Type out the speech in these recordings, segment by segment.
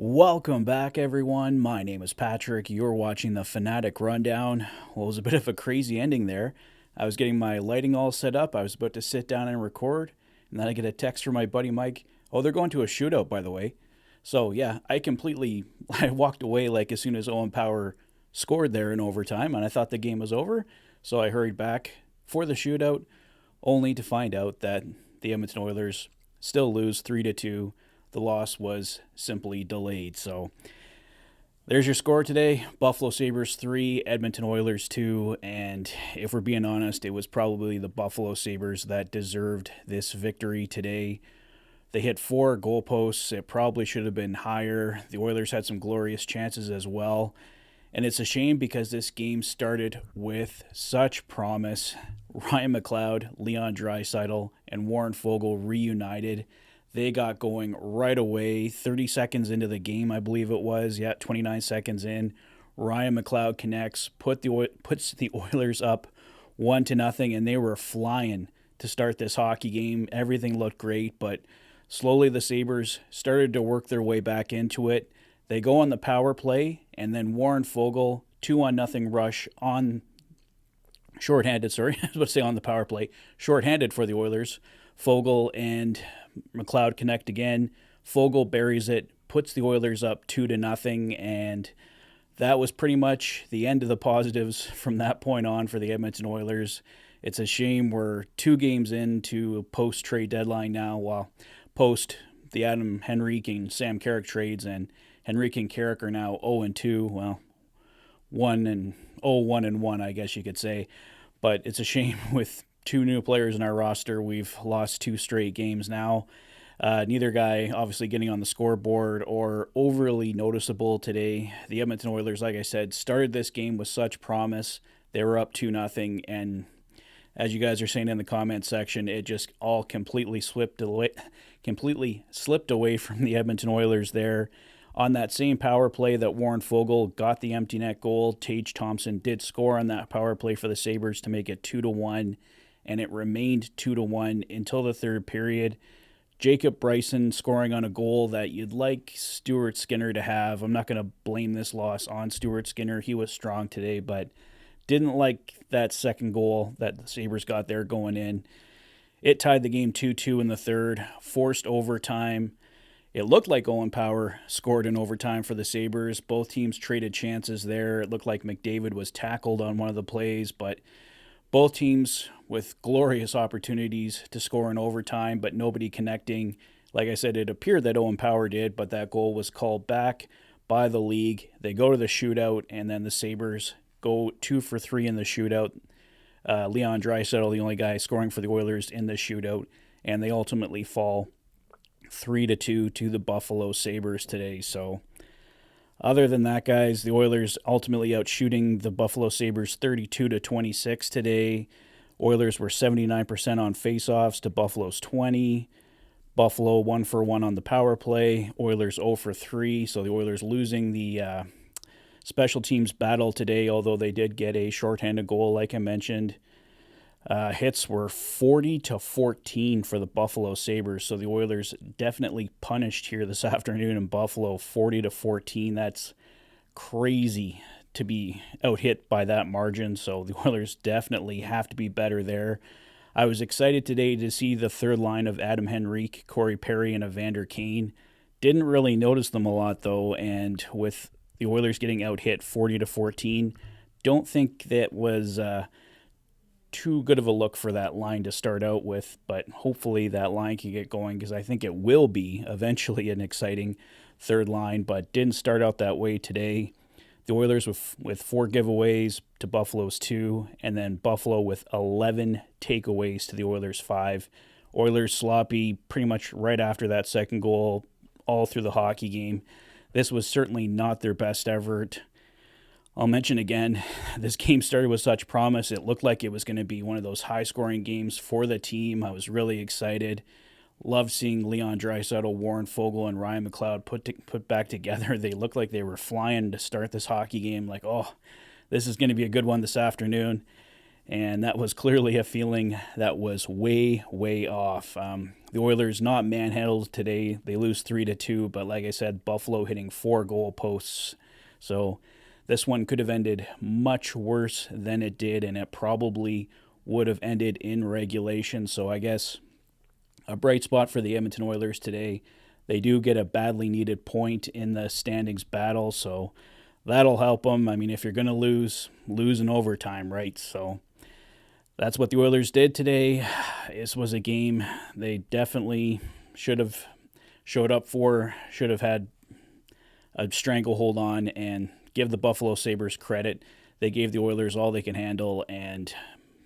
Welcome back, everyone. My name is Patrick. You're watching the Fanatic Rundown. Well, it was a bit of a crazy ending there. I was getting my lighting all set up. I was about to sit down and record, and then I get a text from my buddy Mike. Oh, they're going to a shootout, by the way. So, yeah, I walked away like as soon as Owen Power scored there in overtime, and I thought the game was over. So I hurried back for the shootout, only to find out that the Edmonton Oilers still lose 3-2. The loss was simply delayed. So there's your score today. Buffalo Sabres 3, Edmonton Oilers 2. And if we're being honest, it was probably the Buffalo Sabres that deserved this victory today. They hit 4 goalposts. It probably should have been higher. The Oilers had some glorious chances as well. And it's a shame because this game started with such promise. Ryan McLeod, Leon Draisaitl, and Warren Foegele reunited. They got going right away. 30 seconds into the game, I believe it was. Yeah, 29 seconds in. Ryan McLeod connects, puts the Oilers up 1-0, and they were flying to start this hockey game. Everything looked great, but slowly the Sabres started to work their way back into it. They go on the power play, and then Warren Foegele, 2-0 rush on shorthanded, sorry, I was about to say on the power play, shorthanded for the Oilers. Foegele and McLeod connect again. Foegele buries it, puts the Oilers up 2-0, and that was pretty much the end of the positives from that point on for the Edmonton Oilers. It's a shame we're 2 games into post-trade deadline now, while post the Adam Henrique and Sam Carrick trades, and Henrique and Carrick are now 0-2. Well, 1-1, I guess you could say. But it's a shame with 2 new players in our roster. We've lost 2 straight games now. Neither guy obviously getting on the scoreboard or overly noticeable today. The Edmonton Oilers, like I said, started this game with such promise. They were up 2-0, and as you guys are saying in the comment section, it just all completely slipped away from the Edmonton Oilers there. On that same power play that Warren Foegele got the empty net goal, Tage Thompson did score on that power play for the Sabres to make it 2-1, and it remained 2-1 until the third period. Jacob Bryson scoring on a goal that you'd like Stuart Skinner to have. I'm not going to blame this loss on Stuart Skinner. He was strong today, but didn't like that second goal that the Sabres got there going in. It tied the game 2-2 in the third, forced overtime. It looked like Owen Power scored in overtime for the Sabres. Both teams traded chances there. It looked like McDavid was tackled on one of the plays, but both teams with glorious opportunities to score in overtime, but nobody connecting. Like I said, it appeared that Owen Power did, but that goal was called back by the league. They go to the shootout, and then the Sabres go 2 for 3 in the shootout. Leon Draisaitl, the only guy scoring for the Oilers in the shootout, and they ultimately fall 3-2 to the Buffalo Sabres today. So other than that, guys, the Oilers ultimately out shooting the Buffalo Sabres 32-26 today. Oilers were 79% on faceoffs to Buffalo's 20. Buffalo 1 for 1 on the power play. Oilers 0 for 3. So the Oilers losing the special teams battle today, although they did get a shorthanded goal, like I mentioned. Hits were 40-14 for the Buffalo Sabres, so the Oilers definitely punished here this afternoon in Buffalo, 40-14. That's crazy to be out-hit by that margin, so the Oilers definitely have to be better there. I was excited today to see the third line of Adam Henrique, Corey Perry, and Evander Kane. Didn't really notice them a lot, though, and with the Oilers getting out-hit 40-14, don't think that was too good of a look for that line to start out with, but hopefully that line can get going because I think it will be eventually an exciting third line, but didn't start out that way today. The Oilers with 4 giveaways to Buffalo's 2, and then Buffalo with 11 takeaways to the Oilers' 5. Oilers sloppy pretty much right after that second goal all through the hockey game. This was certainly not their best effort. I'll mention again, this game started with such promise. It looked like it was going to be one of those high-scoring games for the team. I was really excited. Loved seeing Leon Draisaitl, Warren Foegele, and Ryan McLeod put back together. They looked like they were flying to start this hockey game. Like, oh, this is going to be a good one this afternoon. And that was clearly a feeling that was way, way off. The Oilers not manhandled today. They lose 3-2, but like I said, Buffalo hitting 4 goal posts. So this one could have ended much worse than it did, and it probably would have ended in regulation. So I guess a bright spot for the Edmonton Oilers today. They do get a badly needed point in the standings battle, so that'll help them. I mean, if you're going to lose in overtime, right? So that's what the Oilers did today. This was a game they definitely should have showed up for, should have had a stranglehold on, and give the Buffalo Sabres credit. They gave the Oilers all they can handle and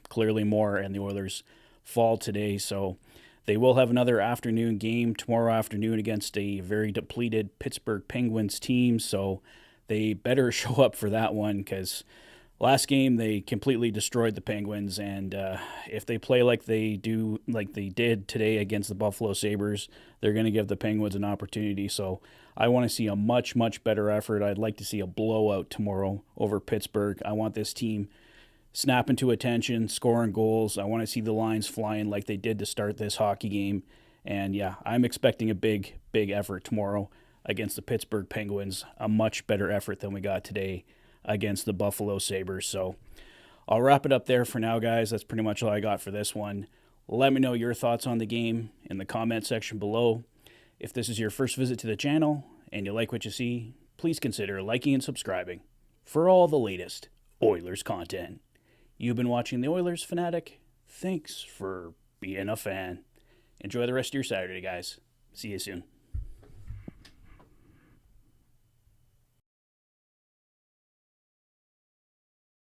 clearly more, and the Oilers fall today. So they will have another afternoon game tomorrow afternoon against a very depleted Pittsburgh Penguins team. So they better show up for that one, because last game they completely destroyed the Penguins, and if they play like they did today against the Buffalo Sabres, they're going to give the Penguins an opportunity. So I want to see a much, much better effort. I'd like to see a blowout tomorrow over Pittsburgh. I want this team snapping to attention, scoring goals. I want to see the lines flying like they did to start this hockey game. And yeah, I'm expecting a big, big effort tomorrow against the Pittsburgh Penguins, a much better effort than we got today against the Buffalo Sabres. So I'll wrap it up there for now, guys. That's pretty much all I got for this one. Let me know your thoughts on the game in the comment section below. If this is your first visit to the channel and you like what you see, please consider liking and subscribing for all the latest Oilers content. You've been watching the Oilers Fanatic. Thanks for being a fan. Enjoy the rest of your Saturday, guys. See you soon.